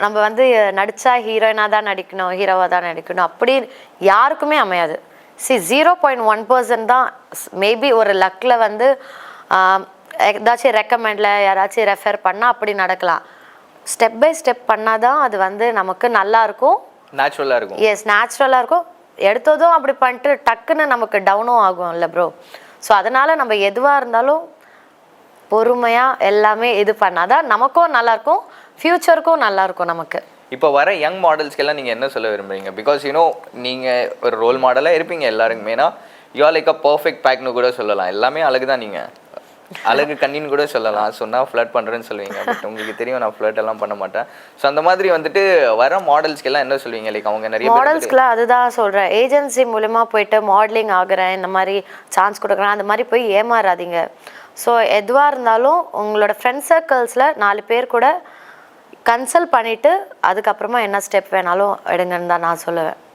நம்ம வந்து நடித்தா ஹீரோயினாக தான் நடிக்கணும், ஹீரோவாக தான் நடிக்கணும் அப்படி யாருக்குமே அமையாது. 0.1% தான் மேபி ஒரு லக்கில் வந்து ஏதாச்சும் ரெக்கமெண்டில் யாராச்சும் ரெஃபர் பண்ணால் அப்படி நடக்கலாம். ஸ்டெப் பை ஸ்டெப் பண்ணால் தான் அது வந்து நமக்கு நல்லாயிருக்கும், நேச்சுரலாக இருக்கும். எஸ் நேச்சுரலாக இருக்கும். எடுத்ததும் அப்படி பண்ணிட்டு டக்குன்னு நமக்கு டவுனும் ஆகும் இல்லை ப்ரோ. ஸோ அதனால் நம்ம எதுவாக இருந்தாலும் பொறுமையாக எல்லாமே இது பண்ணாதான் நமக்கும் நல்லாயிருக்கும், ஃப்யூச்சருக்கும் நல்லாயிருக்கும் நமக்கு. இப்போ வர யங் மாடல்ஸ்க்கெல்லாம் நீங்கள் என்ன சொல்ல விரும்புறீங்க? பிகாஸ் நீங்கள் ஒரு ரோல் மாடலாக இருப்பீங்க எல்லாருக்குமேனா, you are like a perfect பேக்னு கூட சொல்லலாம். எல்லாமே அழகு தான், நீங்கள் அழகு கண்ணின்னு கூட சொல்லலாம். சொன்னால் ஃப்ளட் பண்ணுறேன்னு சொல்லுவீங்க, பட் உங்களுக்கு தெரியும் நான் ஃப்ளட் எல்லாம் பண்ண மாட்டேன். ஸோ அந்த மாதிரி வந்துட்டு வர மாடல்ஸ்க்கெல்லாம் என்ன சொல்லுவீங்க? லைக் அவங்க நிறைய மாடல்ஸ்க்குலாம் அதுதான் சொல்கிறேன், ஏஜென்சி மூலமாக போயிட்டு மாடலிங் ஆகுறேன், இந்த மாதிரி சான்ஸ் கொடுக்குறேன், அந்த மாதிரி போய் ஏமாறாதீங்க. ஸோ எதுவாக இருந்தாலும் உங்களோட ஃப்ரெண்ட் சர்க்கிள்ஸில் 4 பேர் கூட கன்சல்ட் பண்ணிவிட்டு அதுக்கப்புறமா என்ன ஸ்டெப் வேணாலும் எடுங்கன்னு தான் நான் சொல்லுவேன்.